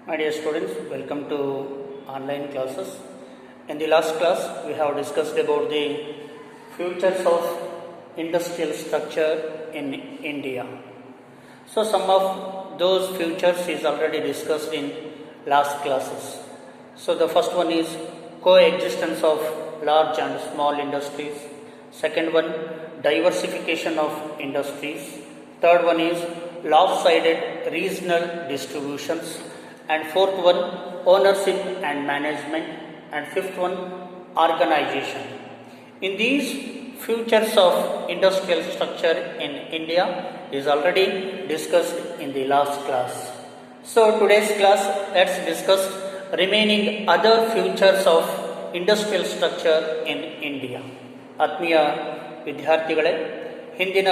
My dear students, welcome to online classes. In the last class, we have discussed about the futures of industrial structure in India. So some of those futures is already discussed in last classes. So the first one is coexistence of large and small industries. Second one, diversification of industries. Third one is lopsided regional distributions. And fourth one, ownership and management. And fifth one, organization. In these futures of industrial structure in India is already discussed in the last class. So today's class, let's discuss remaining other futures of industrial structure in India. ಆತ್ಮೀಯ ವಿದ್ಯಾರ್ಥಿಗಳೇ, ಹಿಂದಿನ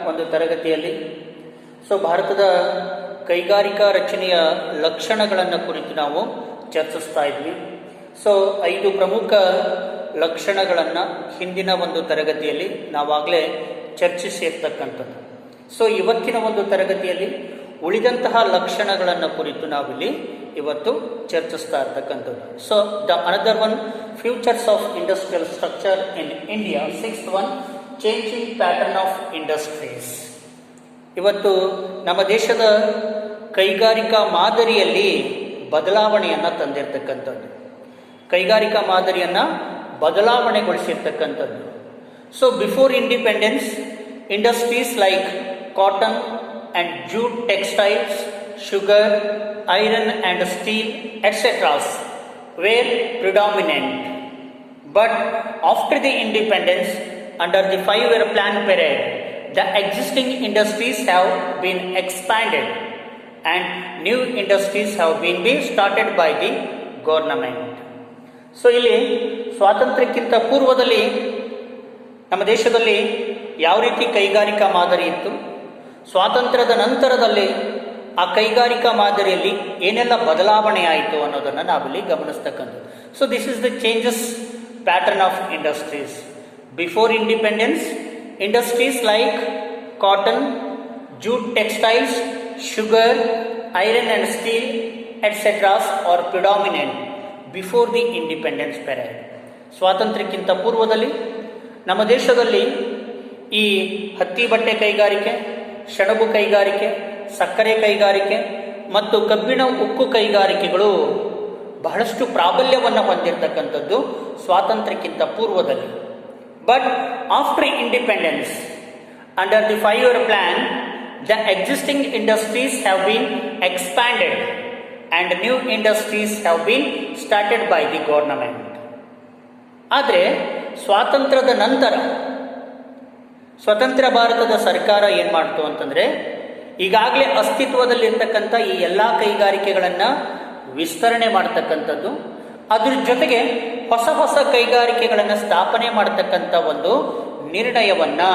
ಒಂದು ತರಗತಿಯಲ್ಲಿ ಭಾರತದ ಕೈಗಾರಿಕಾ ರಚನೆಯ ಲಕ್ಷಣಗಳನ್ನು ಕುರಿತು ನಾವು ಚರ್ಚಿಸ್ತಾ ಇದ್ವಿ. 5 ಪ್ರಮುಖ ಲಕ್ಷಣಗಳನ್ನು ಹಿಂದಿನ ಒಂದು ತರಗತಿಯಲ್ಲಿ ನಾವಾಗಲೇ ಚರ್ಚಿಸಿರ್ತಕ್ಕಂಥದ್ದು. ಇವತ್ತಿನ ಒಂದು ತರಗತಿಯಲ್ಲಿ ಉಳಿದಂತಹ ಲಕ್ಷಣಗಳನ್ನು ಕುರಿತು ನಾವಿಲ್ಲಿ ಇವತ್ತು ಚರ್ಚಿಸ್ತಾ ಇರ್ತಕ್ಕಂಥದ್ದು. The another one, futures of industrial structure in India. Sixth one, changing pattern of industries. ಇವತ್ತು ನಮ್ಮ ದೇಶದ ಕೈಗಾರಿಕಾ ಮಾದರಿಯಲ್ಲಿ ಬದಲಾವಣೆಯನ್ನು ತಂದಿರತಕ್ಕಂಥದ್ದು, ಕೈಗಾರಿಕಾ ಮಾದರಿಯನ್ನು ಬದಲಾವಣೆಗೊಳಿಸಿರ್ತಕ್ಕಂಥದ್ದು. Before independence, industries like cotton and jute textiles, sugar, iron and steel, etc. were predominant. But after the independence, under the 5-year plan period, the existing industries have been expanded and new industries have been started by the government. ಇಲ್ಲಿ ಸ್ವಾತಂತ್ರ್ಯಕ್ಕಿಂತ ಪೂರ್ವದಲ್ಲಿ ನಮ್ಮ ದೇಶದಲ್ಲಿ ಯಾವ ರೀತಿ ಕೈಗಾರಿಕಾ ಮಾದರಿ ಇತ್ತು, ಸ್ವಾತಂತ್ರ್ಯದ ನಂತರದಲ್ಲಿ ಆ ಕೈಗಾರಿಕಾ ಮಾದರಿಯಲ್ಲಿ ಏನೆಲ್ಲ ಬದಲಾವಣೆ ಆಯಿತು ಅನ್ನೋದನ್ನು ನಾವಿಲ್ಲಿ ಗಮನಿಸ್ತಕ್ಕಂಥದ್ದು. This is the changes pattern of industries. Before independence, industries like cotton, jute textiles, sugar, iron and steel etceteras are predominant before the independence period. ಸ್ವಾತಂತ್ರ್ಯಕ್ಕಿಂತ ಪೂರ್ವದಲ್ಲಿ ನಮ್ಮ ದೇಶದಲ್ಲಿ ಈ ಹತ್ತಿ ಬಟ್ಟೆ ಕೈಗಾರಿಕೆ, ಸೆಣಬು ಕೈಗಾರಿಕೆ, ಸಕ್ಕರೆ ಕೈಗಾರಿಕೆ ಮತ್ತು ಕಬ್ಬಿಣ ಉಕ್ಕು ಕೈಗಾರಿಕೆಗಳು ಬಹಳಷ್ಟು ಪ್ರಾಬಲ್ಯವನ್ನು ಹೊಂದಿರತಕ್ಕಂಥದ್ದು ಸ್ವಾತಂತ್ರ್ಯಕ್ಕಿಂತ ಪೂರ್ವದಲ್ಲಿ. But after independence, under the 5-year plan, the existing industries have been expanded and new industries have been started by the government. ಆದರೆ ಸ್ವಾತಂತ್ರ್ಯದ ನಂತರ ಸ್ವತಂತ್ರ ಭಾರತದ ಸರ್ಕಾರ ಏನು ಮಾಡ್ತು ಅಂತಂದರೆ, ಈಗಾಗಲೇ ಅಸ್ತಿತ್ವದಲ್ಲಿರ್ತಕ್ಕಂಥ ಈ ಎಲ್ಲ ಕೈಗಾರಿಕೆಗಳನ್ನು ವಿಸ್ತರಣೆ ಮಾಡ್ತಕ್ಕಂಥದ್ದು, ಅದ್ರ ಜೊತೆಗೆ ಹೊಸ ಹೊಸ ಕೈಗಾರಿಕೆಗಳನ್ನು ಸ್ಥಾಪನೆ ಮಾಡ್ತಕ್ಕಂಥ ಒಂದು ನಿರ್ಣಯವನ್ನು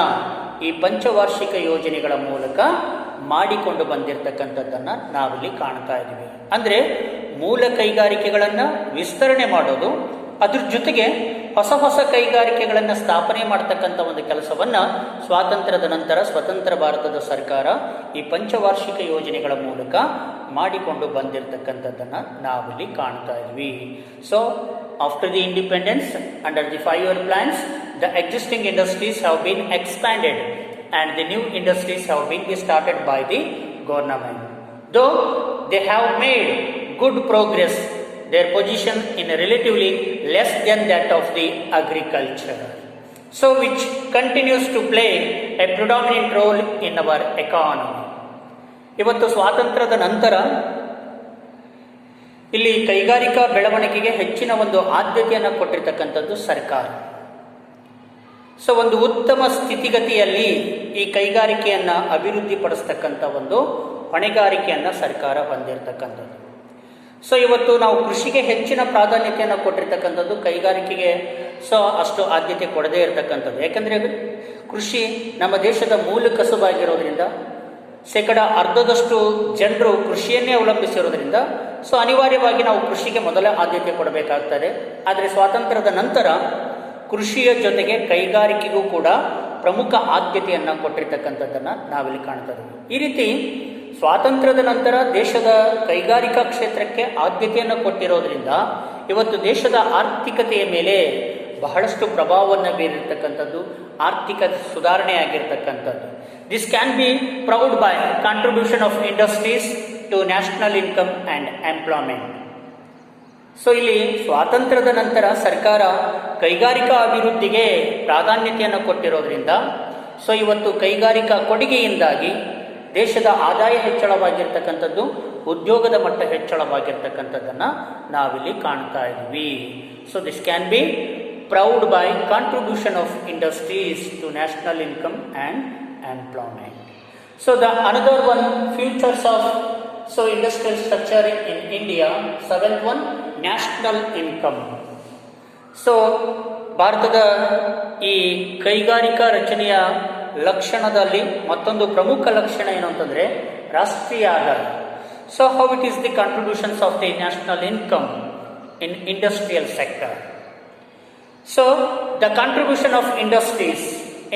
ಈ ಪಂಚವಾರ್ಷಿಕ ಯೋಜನೆಗಳ ಮೂಲಕ ಮಾಡಿಕೊಂಡು ಬಂದಿರತಕ್ಕಂಥದ್ದನ್ನು ನಾವಿಲ್ಲಿ ಕಾಣ್ತಾ ಇದ್ದೀವಿ. ಅಂದರೆ ಮೂಲ ಕೈಗಾರಿಕೆಗಳನ್ನು ವಿಸ್ತರಣೆ ಮಾಡೋದು, ಅದ್ರ ಜೊತೆಗೆ ಹೊಸ ಹೊಸ ಕೈಗಾರಿಕೆಗಳನ್ನು ಸ್ಥಾಪನೆ ಮಾಡ್ತಕ್ಕಂಥ ಒಂದು ಕೆಲಸವನ್ನು ಸ್ವಾತಂತ್ರ್ಯದ ನಂತರ ಸ್ವತಂತ್ರ ಭಾರತದ ಸರ್ಕಾರ ಈ ಪಂಚವಾರ್ಷಿಕ ಯೋಜನೆಗಳ ಮೂಲಕ ಮಾಡಿಕೊಂಡು ಬಂದಿರತಕ್ಕಂಥದ್ದನ್ನು ನಾವಿಲ್ಲಿ ಕಾಣ್ತಾ ಇದ್ವಿ. After the independence, under the 5-year plans, the existing industries have been expanded and the new industries have been started by the government. Though they have made good progress, their position in relatively less than that of the agriculture, which continues to play a predominant role in our economy. ಇವತ್ತು ಸ್ವಾತಂತ್ರ್ಯದ ನಂತರ ಇಲ್ಲಿ ಕೈಗಾರಿಕಾ ಬೆಳವಣಿಗೆಗೆ ಹೆಚ್ಚಿನ ಒಂದು ಆದ್ಯತೆಯನ್ನು ಕೊಟ್ಟಿರ್ತಕ್ಕಂಥದ್ದು ಸರ್ಕಾರ. ಒಂದು ಉತ್ತಮ ಸ್ಥಿತಿಗತಿಯಲ್ಲಿ ಈ ಕೈಗಾರಿಕೆಯನ್ನು ಅಭಿವೃದ್ಧಿಪಡಿಸ್ತಕ್ಕಂಥ ಒಂದು ಹೊಣೆಗಾರಿಕೆಯನ್ನು ಸರ್ಕಾರ ಹೊಂದಿರತಕ್ಕಂಥದ್ದು. ಇವತ್ತು ನಾವು ಕೃಷಿಗೆ ಹೆಚ್ಚಿನ ಪ್ರಾಧಾನ್ಯತೆಯನ್ನು ಕೊಟ್ಟಿರ್ತಕ್ಕಂಥದ್ದು, ಕೈಗಾರಿಕೆಗೆ ಅಷ್ಟು ಆದ್ಯತೆ ಕೊಡದೇ ಇರತಕ್ಕಂಥದ್ದು. ಯಾಕಂದರೆ ಕೃಷಿ ನಮ್ಮ ದೇಶದ ಮೂಲ ಕಸುಬಾಗಿರೋದ್ರಿಂದ, 10% ಜನರು ಕೃಷಿಯನ್ನೇ ಅವಲಂಬಿಸಿರೋದ್ರಿಂದ ಅನಿವಾರ್ಯವಾಗಿ ನಾವು ಕೃಷಿಗೆ ಮೊದಲ ಆದ್ಯತೆ ಕೊಡಬೇಕಾಗ್ತದೆ. ಆದರೆ ಸ್ವಾತಂತ್ರ್ಯದ ನಂತರ ಕೃಷಿಯ ಜೊತೆಗೆ ಕೈಗಾರಿಕೆಗೂ ಕೂಡ ಪ್ರಮುಖ ಆದ್ಯತೆಯನ್ನು ಕೊಟ್ಟಿರ್ತಕ್ಕಂಥದ್ದನ್ನು ನಾವಿಲ್ಲಿ ಕಾಣ್ತಾ ಇದ್ದೀವಿ. ಈ ರೀತಿ ಸ್ವಾತಂತ್ರ್ಯದ ನಂತರ ದೇಶದ ಕೈಗಾರಿಕಾ ಕ್ಷೇತ್ರಕ್ಕೆ ಆದ್ಯತೆಯನ್ನು ಕೊಟ್ಟಿರೋದ್ರಿಂದ ಇವತ್ತು ದೇಶದ ಆರ್ಥಿಕತೆಯ ಮೇಲೆ ಬಹಳಷ್ಟು ಪ್ರಭಾವವನ್ನು ಬೀರಿರ್ತಕ್ಕಂಥದ್ದು, ಆರ್ಥಿಕ ಸುಧಾರಣೆ ಆಗಿರ್ತಕ್ಕಂಥದ್ದು. This can be proved by contribution of industries to national income and employment. So ಇಲ್ಲಿ ಸ್ವಾತಂತ್ರ್ಯದ ನಂತರ ಸರ್ಕಾರ ಕೈಗಾರಿಕಾ ಅಭಿವೃದ್ಧಿಗೆ ಪ್ರಾಧಾನ್ಯತೆಯನ್ನು ಕೊಟ್ಟಿರೋದ್ರಿಂದ ಸೊ ಇವತ್ತು ಕೈಗಾರಿಕಾ ಕೊಡುಗೆಯಿಂದಾಗಿ ದೇಶದ ಆದಾಯ ಹೆಚ್ಚಳವಾಗಿರ್ತಕ್ಕಂಥದ್ದು, ಉದ್ಯೋಗದ ಮಟ್ಟ ಹೆಚ್ಚಳವಾಗಿರ್ತಕ್ಕಂಥದ್ದನ್ನು ನಾವಿಲ್ಲಿ ಕಾಣ್ತಾ ಇದ್ದೀವಿ. So this can be proved by contribution of industries to national income and employment. So the another one futures of industrial structure in India. Seventh one, national income. So ಭಾರತದ ಈ ಕೈಗಾರಿಕಾ ರಚನೆಯ ಲಕ್ಷಣದಲ್ಲಿ ಮತ್ತೊಂದು ಪ್ರಮುಖ ಲಕ್ಷಣ ಏನು ಅಂತಂದರೆ ರಾಷ್ಟ್ರೀಯ ಆದಾಯ. So how it is the contributions of the national income in industrial sector. So the contribution of industries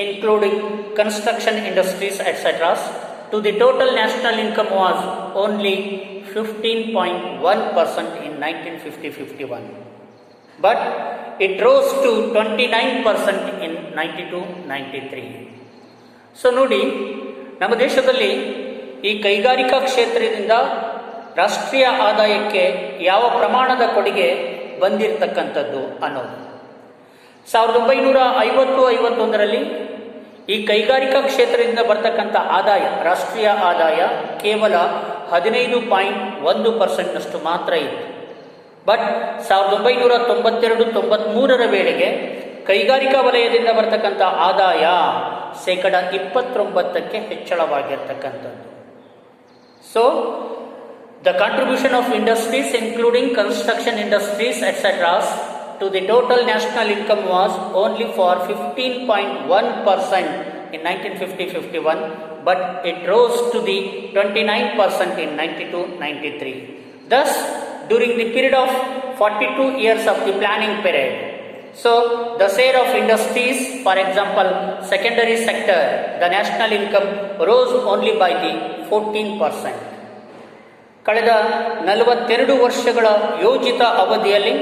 including construction industries etc. to the total national income was only 15.1% in 1950-51, but it rose to 29% in 92-93. So ನೋಡಿ, ನಮ್ಮ ದೇಶದಲ್ಲಿ ಈ ಕೈಗಾರಿಕಾ ಕ್ಷೇತ್ರದಿಂದ ರಾಷ್ಟ್ರೀಯ ಆದಾಯಕ್ಕೆ ಯಾವ ಪ್ರಮಾಣದ ಕೊಡುಗೆ ಬಂದಿರತಕ್ಕಂಥದ್ದು ಅನ್ನೋದು. 1950-51ರಲ್ಲಿ ಈ ಕೈಗಾರಿಕಾ ಕ್ಷೇತ್ರದಿಂದ ಬರ್ತಕ್ಕಂಥ ಆದಾಯ, ರಾಷ್ಟ್ರೀಯ ಆದಾಯ ಕೇವಲ 15.1% ಮಾತ್ರ ಇತ್ತು. ಬಟ್ 1992-93ರ ವೇಳೆಗೆ ಕೈಗಾರಿಕಾ ವಲಯದಿಂದ ಬರ್ತಕ್ಕಂಥ ಆದಾಯ 29% ಹೆಚ್ಚಳವಾಗಿರ್ತಕ್ಕಂಥದ್ದು. So the contribution of industries including construction industries etcetera to the total national income was only for 15.1% in 1950-51, but it rose to the 29% in 92-93. Thus, during the period of 42 years of the planning period, so the share of industries, for example, secondary sector, the national income rose only by the 14%. ಕಳೆದ 42 ವರ್ಷಗಳ ಯೋಜಿತ ಅವಧಿಯಲ್ಲಿ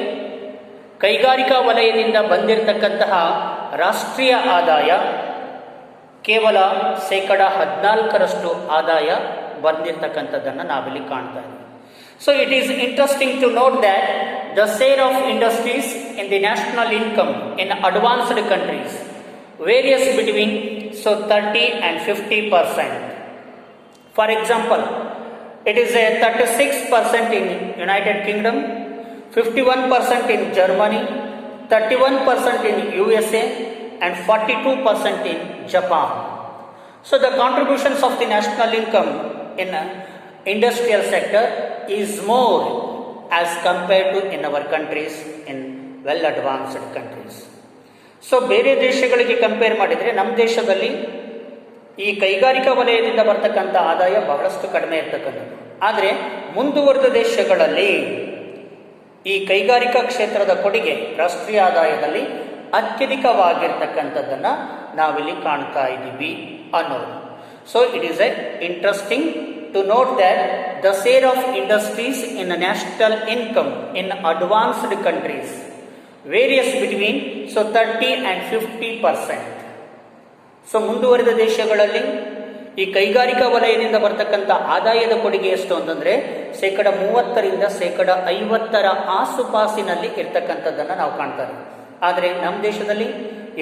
ಕೈಗಾರಿಕಾ ವಲಯದಿಂದ ಬಂದಿರತಕ್ಕಂತಹ ರಾಷ್ಟ್ರೀಯ ಆದಾಯ ಕೇವಲ 14% ಆದಾಯ ಬಂದಿರತಕ್ಕಂಥದ್ದನ್ನು ನಾವಿಲ್ಲಿ ಕಾಣ್ತಾ ಇದ್ದೀವಿ. So it is interesting to note that the share of industries in the national income in advanced countries varies between 30 and 50%. For example, it is a 36% in United Kingdom, 51% in Germany, 31% in USA and 42% in Japan. So the contributions of the national income in industrial sector is more as compared to in our countries, in well advanced countries. So ಬೇರೆ ದೇಶಗಳಿಗೆ compare ಮಾಡಿದರೆ ನಮ್ಮ ದೇಶದಲ್ಲಿ ಈ ಕೈಗಾರಿಕಾ ವಲಯದಿಂದ ಬರ್ತಕ್ಕಂಥ ಆದಾಯ ಬಹಳಷ್ಟು ಕಡಿಮೆ ಇರ್ತಕ್ಕಂಥದ್ದು. ಆದರೆ ಮುಂದುವರೆದ ದೇಶಗಳಲ್ಲಿ ಈ ಕೈಗಾರಿಕಾ ಕ್ಷೇತ್ರದ ಕೊಡುಗೆ ರಾಷ್ಟ್ರೀಯ ಆದಾಯದಲ್ಲಿ ಅತ್ಯಧಿಕವಾಗಿರ್ತಕ್ಕಂಥದ್ದನ್ನು ನಾವಿಲ್ಲಿ ಕಾಣ್ತಾ ಇದ್ದೀವಿ ಅನ್ನೋದು. So it is a interesting to note that the share of industries in national income in advanced countries varies between 30 and 50%. So ಮುಂದುವರಿದ ದೇಶಗಳಲ್ಲಿ ಈ ಕೈಗಾರಿಕಾ ವಲಯದಿಂದ ಬರ್ತಕ್ಕಂಥ ಆದಾಯದ ಕೊಡುಗೆ ಎಷ್ಟು ಅಂತಂದರೆ 30% 50% ಆಸುಪಾಸಿನಲ್ಲಿ ಇರ್ತಕ್ಕಂಥದ್ದನ್ನು ನಾವು ಕಾಣ್ತಾರೆ. ಆದರೆ ನಮ್ಮ ದೇಶದಲ್ಲಿ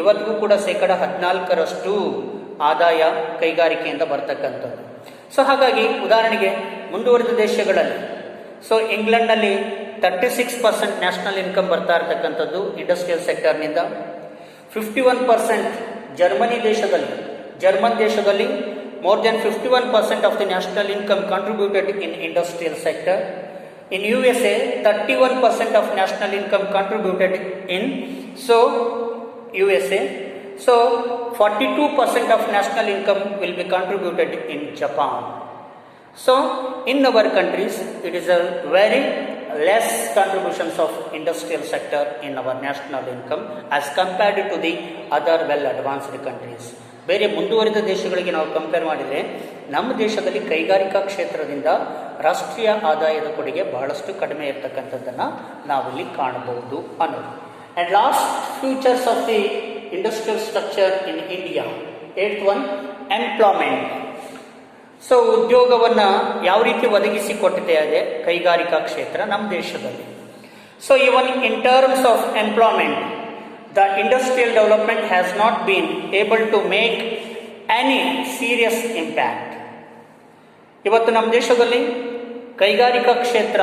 ಇವತ್ತಿಗೂ ಕೂಡ 14% ಆದಾಯ ಕೈಗಾರಿಕೆಯಿಂದ ಬರ್ತಕ್ಕಂಥದ್ದು. ಸೊ ಹಾಗಾಗಿ ಉದಾಹರಣೆಗೆ ಮುಂದುವರಿದ ದೇಶಗಳಲ್ಲಿ ಇಂಗ್ಲೆಂಡ್ನಲ್ಲಿ 36% ನ್ಯಾಷನಲ್ ಇನ್ಕಮ್ ಬರ್ತಾ ಇರ್ತಕ್ಕಂಥದ್ದು ಇಂಡಸ್ಟ್ರಿಯಲ್ ಸೆಕ್ಟರ್ನಿಂದ, 51% ಜರ್ಮನ್ ದೇಶದಲ್ಲಿ more than 51% of the national income contributed in industrial sector. In USA, 31% of national income contributed in USA. So 42% of national income will be contributed in Japan. So in our countries, it is a very less contributions of industrial sector in our national income as compared to the other well advanced countries. ಬೇರೆ ಮುಂದುವರಿದ ದೇಶಗಳಿಗೆ ನಾವು compare ಮಾಡಿದರೆ ನಮ್ಮ ದೇಶದಲ್ಲಿ ಕೈಗಾರಿಕಾ ಕ್ಷೇತ್ರದಿಂದ ರಾಷ್ಟ್ರೀಯ ಆದಾಯದ ಕೊಡುಗೆ ಬಹಳಷ್ಟು ಕಡಿಮೆ ಇರತಕ್ಕಂಥದ್ದನ್ನು ನಾವಿಲ್ಲಿ ಕಾಣಬಹುದು ಅನ್ನೋದು. And last features of the industrial structure in India. 8th one, employment. So ಉದ್ಯೋಗವನ್ನು ಯಾವ ರೀತಿ ಒದಗಿಸಿಕೊಟ್ಟಿದೆ ಅದೇ ಕೈಗಾರಿಕಾ ಕ್ಷೇತ್ರ ನಮ್ಮ ದೇಶದಲ್ಲಿ. So even in terms of employment, the industrial development has not been able to make any serious impact. ಇವತ್ತು ನಮ್ಮ ದೇಶದಲ್ಲಿ ಕೈಗಾರಿಕಾ ಕ್ಷೇತ್ರ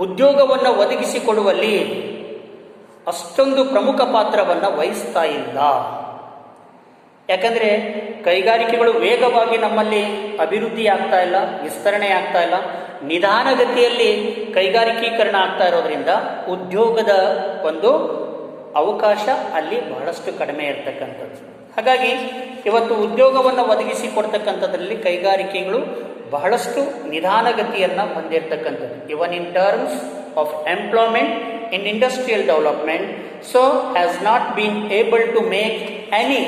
ಉದ್ಯೋಗವನ್ನು ಒದಗಿಸಿಕೊಡುವಲ್ಲಿ ಅಷ್ಟೊಂದು ಪ್ರಮುಖ ಪಾತ್ರವನ್ನು ವಹಿಸ್ತಾ ಇಲ್ಲ. ಯಾಕಂದರೆ ಕೈಗಾರಿಕೆಗಳು ವೇಗವಾಗಿ ನಮ್ಮಲ್ಲಿ ಅಭಿವೃದ್ಧಿ ಆಗ್ತಾ ಇಲ್ಲ, ವಿಸ್ತರಣೆ ಆಗ್ತಾ ಇಲ್ಲ, ನಿಧಾನಗತಿಯಲ್ಲಿ ಕೈಗಾರಿಕೀಕರಣ ಆಗ್ತಾ ಇರೋದ್ರಿಂದ ಉದ್ಯೋಗದ ಒಂದು ಅವಕಾಶ ಅಲ್ಲಿ ಬಹಳಷ್ಟು ಕಡಿಮೆ ಇರತಕ್ಕಂಥದ್ದು. ಹಾಗಾಗಿ ಇವತ್ತು ಉದ್ಯೋಗವನ್ನು ಒದಗಿಸಿಕೊಡ್ತಕ್ಕಂಥದ್ರಲ್ಲಿ ಕೈಗಾರಿಕೆಗಳು ಬಹಳಷ್ಟು ನಿಧಾನಗತಿಯನ್ನು ಹೊಂದಿರತಕ್ಕಂಥದ್ದು. Even in terms of employment in industrial development, so has not been able to make any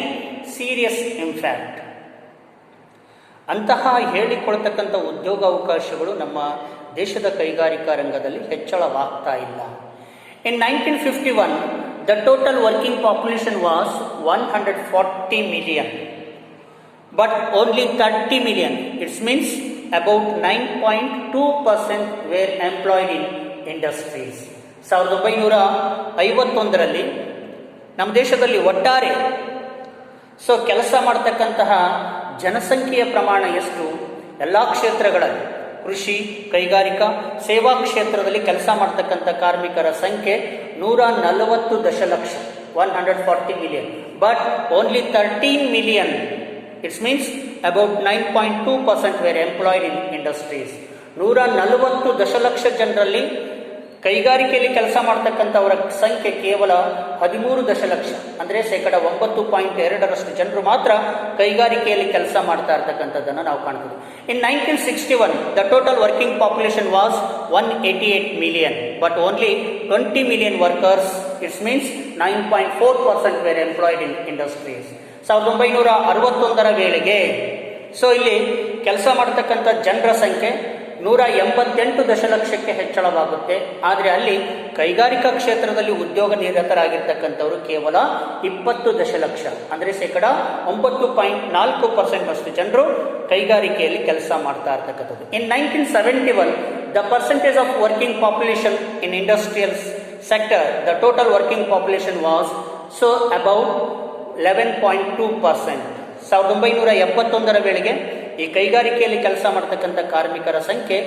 serious impact. ಅಂತಹ ಹೇಳಿಕೊಳ್ತಕ್ಕಂಥ ಉದ್ಯೋಗ ಅವಕಾಶಗಳು ನಮ್ಮ ದೇಶದ ಕೈಗಾರಿಕಾ ರಂಗದಲ್ಲಿ ಹೆಚ್ಚಳವಾಗ್ತಾ ಇಲ್ಲ. In 1951, the total working population was 140 million, but only 30 million, it means about 9.2% were employed in industries. 1951ರಲ್ಲಿ ನಮ್ಮ ದೇಶದಲ್ಲಿ ಒಟ್ಟಾರೆ ಕೆಲಸ ಮಾಡತಕ್ಕಂತಹ ಜನಸಂಖ್ಯೆಯ ಪ್ರಮಾಣ ಎಷ್ಟು? ಎಲ್ಲ ಕ್ಷೇತ್ರಗಳಲ್ಲಿ ಕೃಷಿ, ಕೈಗಾರಿಕಾ, ಸೇವಾ ಕ್ಷೇತ್ರದಲ್ಲಿ ಕೆಲಸ ಮಾಡ್ತಕ್ಕಂಥ ಕಾರ್ಮಿಕರ ಸಂಖ್ಯೆ 140 ದಶಲಕ್ಷ, 140 million, but only 13 million, it's means about 9.2% were employed in industries. 140 ದಶಲಕ್ಷ ಜನರಲ್ಲಿ ಕೈಗಾರಿಕೆಯಲ್ಲಿ ಕೆಲಸ ಮಾಡ್ತಕ್ಕಂಥವರ ಸಂಖ್ಯೆ ಕೇವಲ 13 ದಶಲಕ್ಷ, ಅಂದರೆ 9.2% ಜನರು ಮಾತ್ರ ಕೈಗಾರಿಕೆಯಲ್ಲಿ ಕೆಲಸ ಮಾಡ್ತಾ ಇರ್ತಕ್ಕಂಥದ್ದನ್ನು ನಾವು ಕಾಣ್ತೀವಿ. In 1961, the total working population was 188 million, but only 20 million workers, it's means 9.4% were employed in industries. 1961ರ ವೇಳೆಗೆ ಇಲ್ಲಿ ಕೆಲಸ ಮಾಡತಕ್ಕಂಥ ಜನರ ಸಂಖ್ಯೆ 188 ದಶಲಕ್ಷಕ್ಕೆ ಹೆಚ್ಚಳವಾಗುತ್ತೆ. ಆದರೆ ಅಲ್ಲಿ ಕೈಗಾರಿಕಾ ಕ್ಷೇತ್ರದಲ್ಲಿ ಉದ್ಯೋಗ ನಿರತರಾಗಿರ್ತಕ್ಕಂಥವರು ಕೇವಲ 20 ದಶಲಕ್ಷ, ಅಂದರೆ 9.4% ಜನರು ಕೈಗಾರಿಕೆಯಲ್ಲಿ ಕೆಲಸ ಮಾಡ್ತಾ ಇರ್ತಕ್ಕಂಥದ್ದು. In 1971, the percentage of working population in industrial sector, the total working population was about 11.2%. 1971ರ ವೇಳೆಗೆ ಈ ಕೈಗಾರಿಕೆಯಲ್ಲಿ ಕೆಲಸ ಮಾಡತಕ್ಕಂಥ ಕಾರ್ಮಿಕರ ಸಂಖ್ಯೆ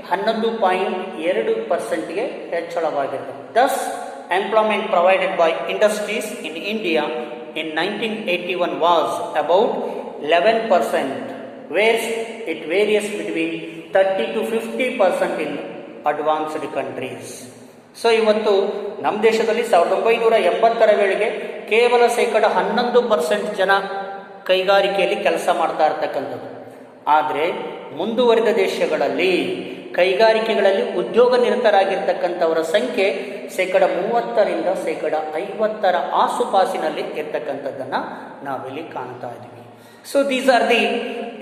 11.2%ಗೆ ಹೆಚ್ಚಳವಾಗಿದೆ. Thus employment provided by industries in India in 1981 was about 11%, whereas it varies between 30 to 50% in advanced countries. ಇವತ್ತು ನಮ್ಮ ದೇಶದಲ್ಲಿ 1980ರ ವೇಳೆಗೆ ಕೇವಲ 11% ಜನ ಕೈಗಾರಿಕೆಯಲ್ಲಿ ಕೆಲಸ ಮಾಡ್ತಾ ಇರ್ತಕ್ಕಂಥದ್ದು. ಆದರೆ ಮುಂದುವರಿದ ದೇಶಗಳಲ್ಲಿ ಕೈಗಾರಿಕೆಗಳಲ್ಲಿ ಉದ್ಯೋಗ ನಿರತರಾಗಿರ್ತಕ್ಕಂಥವರ ಸಂಖ್ಯೆ 30ರಿಂದ 50% ಆಸುಪಾಸಿನಲ್ಲಿ ಇರ್ತಕ್ಕಂಥದ್ದನ್ನು ನಾವಿಲ್ಲಿ ಕಾಣ್ತಾ ಇದ್ದೀವಿ. So these are the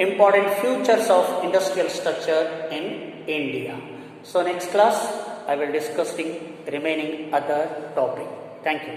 important features of industrial structure in India. So next class I will discuss the remaining other topic. Thank you.